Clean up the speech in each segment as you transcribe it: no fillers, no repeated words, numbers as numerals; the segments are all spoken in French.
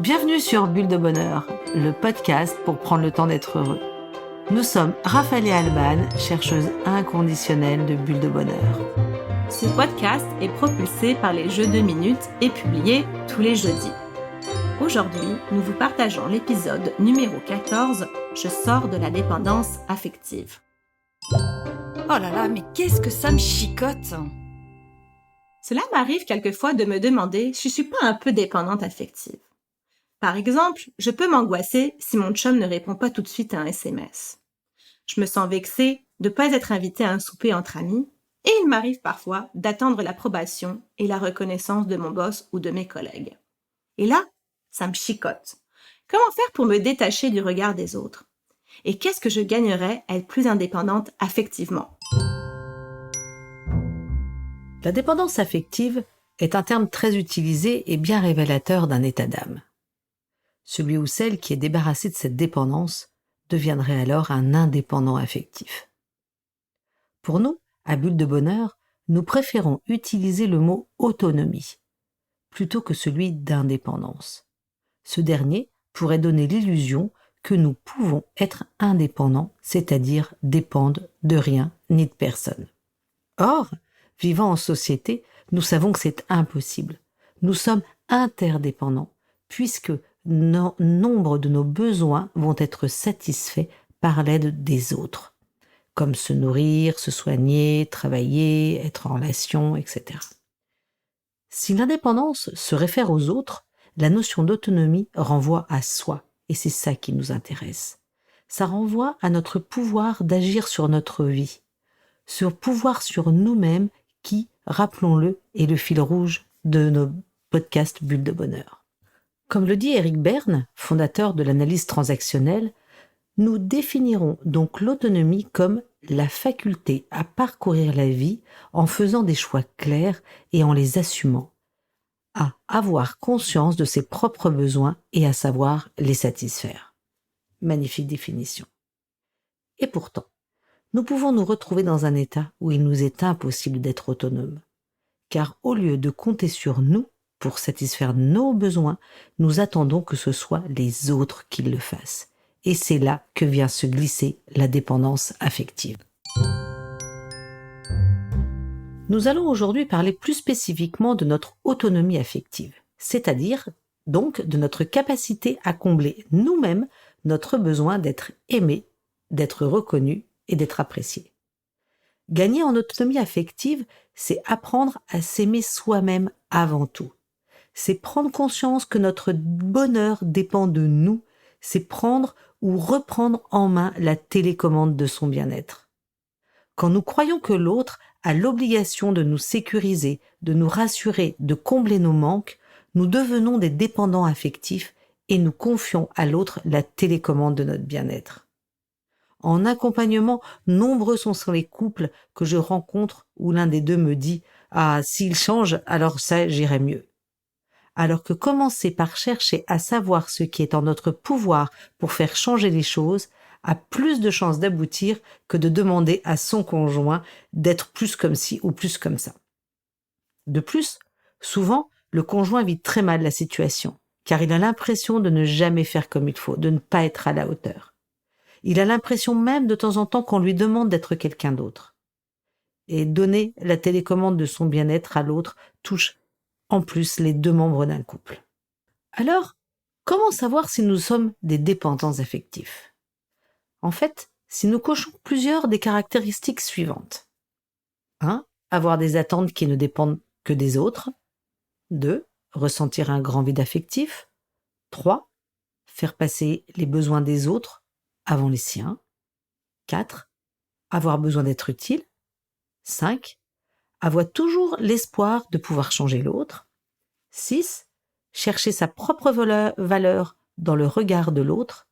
Bienvenue sur Bulle de Bonheur, le podcast pour prendre le temps d'être heureux. Nous sommes Raphaël et Alban, chercheuses inconditionnelles de Bulle de Bonheur. Ce podcast est propulsé par les Jeux de minutes et publié tous les jeudis. Aujourd'hui, nous vous partageons l'épisode numéro 14 « Je sors de la dépendance affective ». Oh là là, mais qu'est-ce que ça me chicote! Cela m'arrive quelquefois de me demander si je suis pas un peu dépendante affective. Par exemple, je peux m'angoisser si mon chum ne répond pas tout de suite à un SMS. Je me sens vexée de ne pas être invitée à un souper entre amis et il m'arrive parfois d'attendre l'approbation et la reconnaissance de mon boss ou de mes collègues. Et là, ça me chicote. Comment faire pour me détacher du regard des autres? Et qu'est-ce que je gagnerais à être plus indépendante affectivement? La dépendance affective est un terme très utilisé et bien révélateur d'un état d'âme. Celui ou celle qui est débarrassé de cette dépendance deviendrait alors un indépendant affectif. Pour nous, à Bulle de Bonheur, nous préférons utiliser le mot autonomie plutôt que celui d'indépendance. Ce dernier pourrait donner l'illusion que nous pouvons être indépendants, c'est-à-dire dépendre de rien ni de personne. Or, vivant en société, nous savons que c'est impossible. Nous sommes interdépendants, puisque nombre de nos besoins vont être satisfaits par l'aide des autres, comme se nourrir, se soigner, travailler, être en relation, etc. Si l'indépendance se réfère aux autres, la notion d'autonomie renvoie à soi, et c'est ça qui nous intéresse. Ça renvoie à notre pouvoir d'agir sur notre vie, sur pouvoir sur nous-mêmes qui, rappelons-le, est le fil rouge de nos podcasts Bulle de Bonheur. Comme le dit Eric Berne, fondateur de l'analyse transactionnelle, nous définirons donc l'autonomie comme la faculté à parcourir la vie en faisant des choix clairs et en les assumant, à avoir conscience de ses propres besoins et à savoir les satisfaire. Magnifique définition. Et pourtant, nous pouvons nous retrouver dans un état où il nous est impossible d'être autonome. Car au lieu de compter sur nous pour satisfaire nos besoins, nous attendons que ce soit les autres qui le fassent. Et c'est là que vient se glisser la dépendance affective. Nous allons aujourd'hui parler plus spécifiquement de notre autonomie affective, c'est-à-dire donc de notre capacité à combler nous-mêmes notre besoin d'être aimé, d'être reconnu et d'être apprécié. Gagner en autonomie affective, c'est apprendre à s'aimer soi-même avant tout. C'est prendre conscience que notre bonheur dépend de nous, c'est prendre ou reprendre en main la télécommande de son bien-être. Quand nous croyons que l'autre a l'obligation de nous sécuriser, de nous rassurer, de combler nos manques, nous devenons des dépendants affectifs et nous confions à l'autre la télécommande de notre bien-être. En accompagnement, nombreux sont les couples que je rencontre où l'un des deux me dit « Ah, s'il change, alors ça, j'irai mieux ». Alors que commencer par chercher à savoir ce qui est en notre pouvoir pour faire changer les choses a plus de chances d'aboutir que de demander à son conjoint d'être plus comme ci ou plus comme ça. De plus, souvent, le conjoint vit très mal la situation, car il a l'impression de ne jamais faire comme il faut, de ne pas être à la hauteur. Il a l'impression même de temps en temps qu'on lui demande d'être quelqu'un d'autre. Et donner la télécommande de son bien-être à l'autre touche en plus les deux membres d'un couple. Alors, comment savoir si nous sommes des dépendants affectifs? En fait, si nous cochons plusieurs des caractéristiques suivantes. 1. Avoir des attentes qui ne dépendent que des autres. 2. Ressentir un grand vide affectif. 3. Faire passer les besoins des autres avant les siens. 4. Avoir besoin d'être utile. 5. Avoir toujours l'espoir de pouvoir changer l'autre. 6. Chercher sa propre valeur dans le regard de l'autre,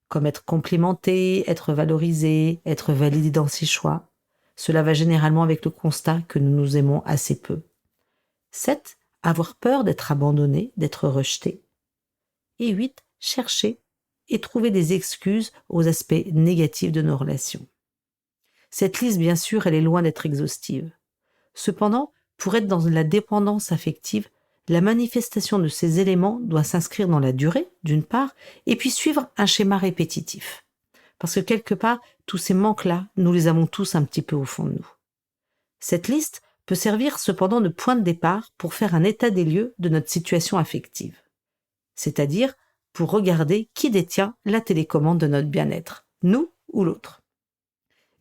comme être complimenté, être valorisé, être validé dans ses choix. Cela va généralement avec le constat que nous nous aimons assez peu. 7. Avoir peur d'être abandonné, d'être rejeté. Et 8. Chercher et trouver des excuses aux aspects négatifs de nos relations. Cette liste, bien sûr, elle est loin d'être exhaustive. Cependant, pour être dans la dépendance affective, la manifestation de ces éléments doit s'inscrire dans la durée, d'une part, et puis suivre un schéma répétitif. Parce que quelque part, tous ces manques-là, nous les avons tous un petit peu au fond de nous. Cette liste peut servir cependant de point de départ pour faire un état des lieux de notre situation affective. C'est-à-dire pour regarder qui détient la télécommande de notre bien-être, nous ou l'autre.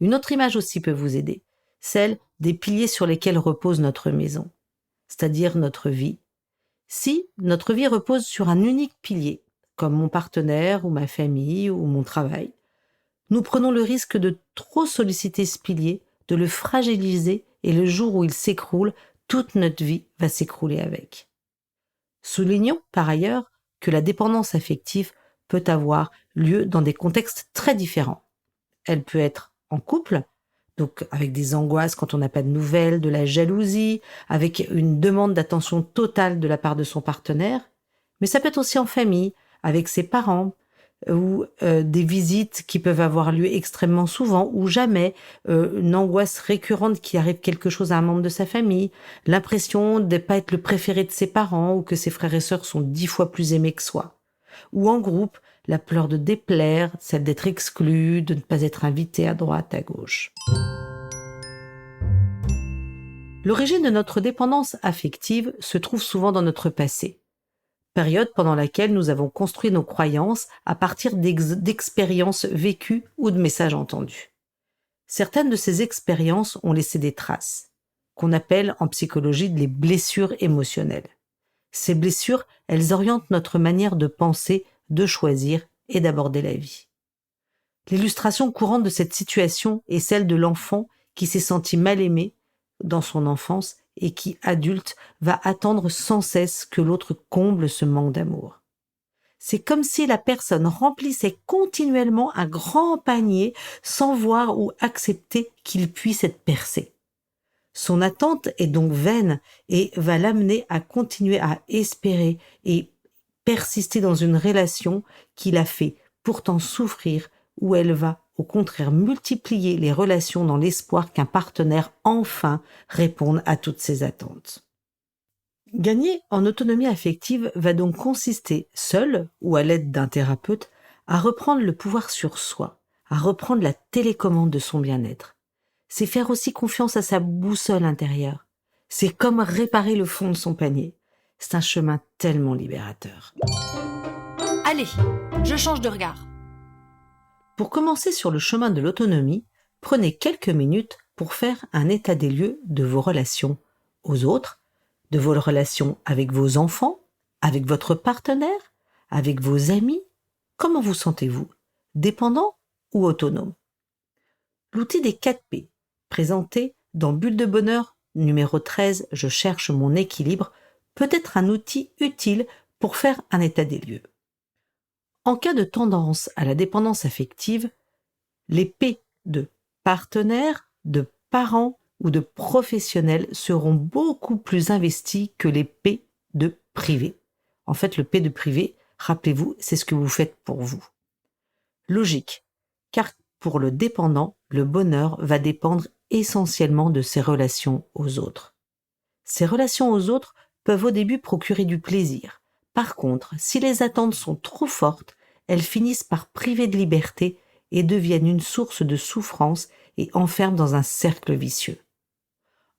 Une autre image aussi peut vous aider, celle des piliers sur lesquels repose notre maison, c'est-à-dire notre vie. Si notre vie repose sur un unique pilier, comme mon partenaire ou ma famille ou mon travail, nous prenons le risque de trop solliciter ce pilier, de le fragiliser et le jour où il s'écroule, toute notre vie va s'écrouler avec. Soulignons par ailleurs que la dépendance affective peut avoir lieu dans des contextes très différents. Elle peut être en couple, donc avec des angoisses quand on n'a pas de nouvelles, de la jalousie, avec une demande d'attention totale de la part de son partenaire, mais ça peut être aussi en famille, avec ses parents, ou des visites qui peuvent avoir lieu extrêmement souvent ou jamais, une angoisse récurrente qu'il arrive quelque chose à un membre de sa famille, l'impression de ne pas être le préféré de ses parents ou que ses frères et sœurs sont 10 fois plus aimés que soi. Ou en groupe, la peur de déplaire, celle d'être exclu, de ne pas être invité à droite, à gauche. L'origine de notre dépendance affective se trouve souvent dans notre passé, période pendant laquelle nous avons construit nos croyances à partir d'expériences vécues ou de messages entendus. Certaines de ces expériences ont laissé des traces, qu'on appelle en psychologie les blessures émotionnelles. Ces blessures, elles orientent notre manière de penser, de choisir et d'aborder la vie. L'illustration courante de cette situation est celle de l'enfant qui s'est senti mal aimé dans son enfance et qui, adulte, va attendre sans cesse que l'autre comble ce manque d'amour. C'est comme si la personne remplissait continuellement un grand panier sans voir ou accepter qu'il puisse être percé. Son attente est donc vaine et va l'amener à continuer à espérer et persister dans une relation qui la fait pourtant souffrir, où elle va au contraire multiplier les relations dans l'espoir qu'un partenaire enfin réponde à toutes ses attentes. Gagner en autonomie affective va donc consister, seul ou à l'aide d'un thérapeute, à reprendre le pouvoir sur soi, à reprendre la télécommande de son bien-être. C'est faire aussi confiance à sa boussole intérieure. C'est comme réparer le fond de son panier. C'est un chemin tellement libérateur. Allez, je change de regard. Pour commencer sur le chemin de l'autonomie, prenez quelques minutes pour faire un état des lieux de vos relations aux autres, de vos relations avec vos enfants, avec votre partenaire, avec vos amis. Comment vous sentez-vous? Dépendant ou autonome? L'outil des 4 P, présenté dans Bulle de bonheur numéro 13, Je cherche mon équilibre, peut être un outil utile pour faire un état des lieux. En cas de tendance à la dépendance affective, les P de partenaire, de parents ou de professionnels seront beaucoup plus investis que les P de privé. En fait, le P de privé, rappelez-vous, c'est ce que vous faites pour vous. Logique, car pour le dépendant, le bonheur va dépendre essentiellement de ses relations aux autres. Ces relations aux autres peuvent au début procurer du plaisir. Par contre, si les attentes sont trop fortes, elles finissent par priver de liberté et deviennent une source de souffrance et enferment dans un cercle vicieux.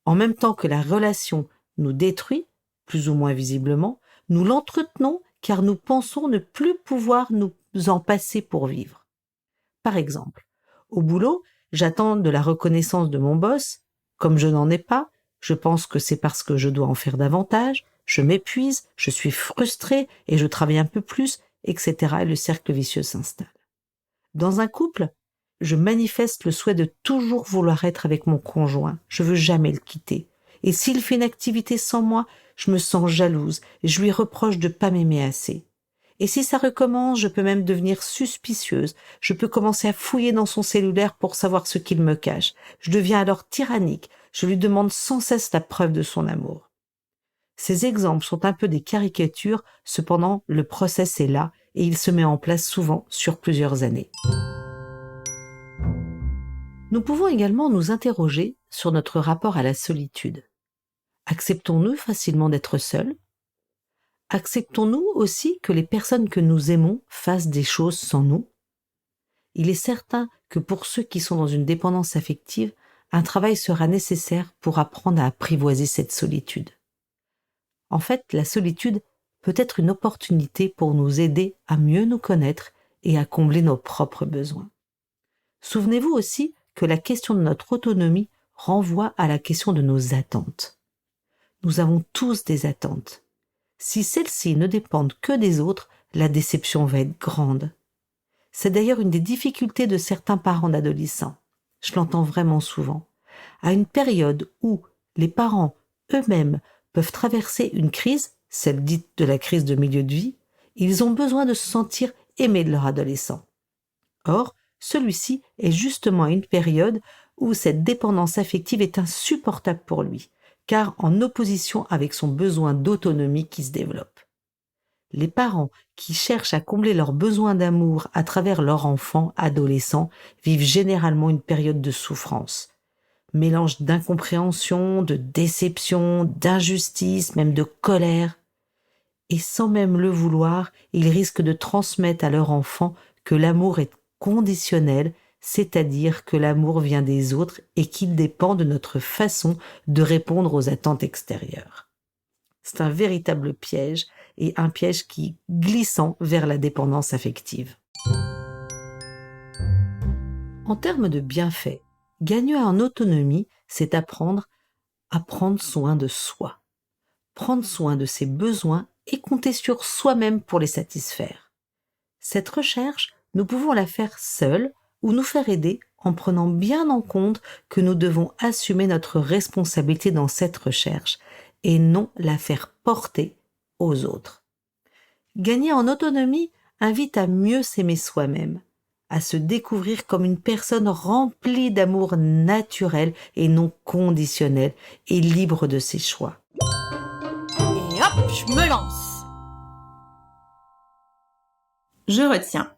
En même temps que la relation nous détruit, plus ou moins visiblement, nous l'entretenons car nous pensons ne plus pouvoir nous en passer pour vivre. Par exemple, au boulot, j'attends de la reconnaissance de mon boss. Comme je n'en ai pas, je pense que c'est parce que je dois en faire davantage, je m'épuise, je suis frustré et je travaille un peu plus, etc. et le cercle vicieux s'installe. Dans un couple, je manifeste le souhait de toujours vouloir être avec mon conjoint. Je veux jamais le quitter. Et s'il fait une activité sans moi, je me sens jalouse et je lui reproche de pas m'aimer assez. Et si ça recommence, je peux même devenir suspicieuse. Je peux commencer à fouiller dans son cellulaire pour savoir ce qu'il me cache. Je deviens alors tyrannique. Je lui demande sans cesse la preuve de son amour. Ces exemples sont un peu des caricatures, cependant le process est là et il se met en place souvent sur plusieurs années. Nous pouvons également nous interroger sur notre rapport à la solitude. Acceptons-nous facilement d'être seuls? Acceptons-nous aussi que les personnes que nous aimons fassent des choses sans nous? Il est certain que pour ceux qui sont dans une dépendance affective, un travail sera nécessaire pour apprendre à apprivoiser cette solitude. En fait, la solitude peut être une opportunité pour nous aider à mieux nous connaître et à combler nos propres besoins. Souvenez-vous aussi que la question de notre autonomie renvoie à la question de nos attentes. Nous avons tous des attentes. Si celles-ci ne dépendent que des autres, la déception va être grande. C'est d'ailleurs une des difficultés de certains parents d'adolescents. Je l'entends vraiment souvent. À une période où les parents eux-mêmes peuvent traverser une crise, celle dite de la crise de milieu de vie, ils ont besoin de se sentir aimés de leur adolescent. Or, celui-ci est justement une période où cette dépendance affective est insupportable pour lui, car en opposition avec son besoin d'autonomie qui se développe. Les parents qui cherchent à combler leurs besoins d'amour à travers leur enfant adolescent vivent généralement une période de souffrance. Mélange d'incompréhension, de déception, d'injustice, même de colère. Et sans même le vouloir, ils risquent de transmettre à leur enfant que l'amour est conditionnel, c'est-à-dire que l'amour vient des autres et qu'il dépend de notre façon de répondre aux attentes extérieures. C'est un véritable piège et un piège qui glissant vers la dépendance affective. En termes de bienfaits, gagner en autonomie, c'est apprendre à prendre soin de soi, prendre soin de ses besoins et compter sur soi-même pour les satisfaire. Cette recherche, nous pouvons la faire seuls ou nous faire aider en prenant bien en compte que nous devons assumer notre responsabilité dans cette recherche et non la faire porter aux autres. Gagner en autonomie invite à mieux s'aimer soi-même, à se découvrir comme une personne remplie d'amour naturel et non conditionnel et libre de ses choix. Et hop, je me lance. Je retiens.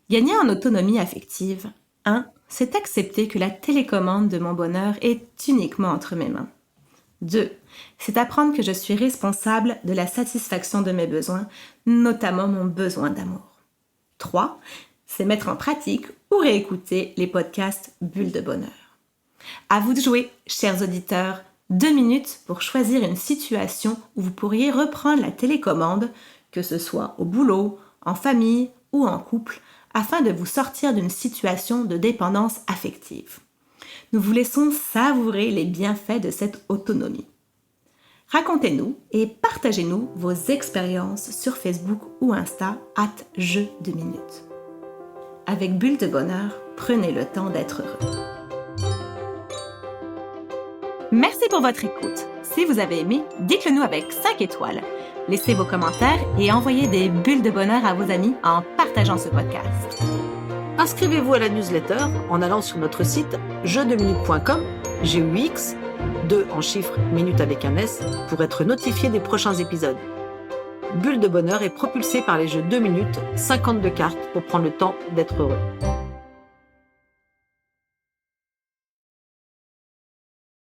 Gagner en autonomie affective, 1. C'est accepter que la télécommande de mon bonheur est uniquement entre mes mains. 2. C'est apprendre que je suis responsable de la satisfaction de mes besoins, notamment mon besoin d'amour. 3. C'est mettre en pratique ou réécouter les podcasts Bulle de bonheur. À vous de jouer, chers auditeurs. 2 minutes pour choisir une situation où vous pourriez reprendre la télécommande, que ce soit au boulot, en famille ou en couple, afin de vous sortir d'une situation de dépendance affective. Nous vous laissons savourer les bienfaits de cette autonomie. Racontez-nous et partagez-nous vos expériences sur Facebook ou Insta @jeu2minutes. Avec Bulle de bonheur, prenez le temps d'être heureux. Merci pour votre écoute. Si vous avez aimé, dites-le nous avec 5 étoiles. Laissez vos commentaires et envoyez des bulles de bonheur à vos amis en partageant ce podcast. Inscrivez-vous à la newsletter en allant sur notre site jeu2minutes.com, GUX, 2 en chiffres, minutes avec un S, pour être notifié des prochains épisodes. Bulle de bonheur est propulsé par les jeux 2 minutes, 52 cartes pour prendre le temps d'être heureux.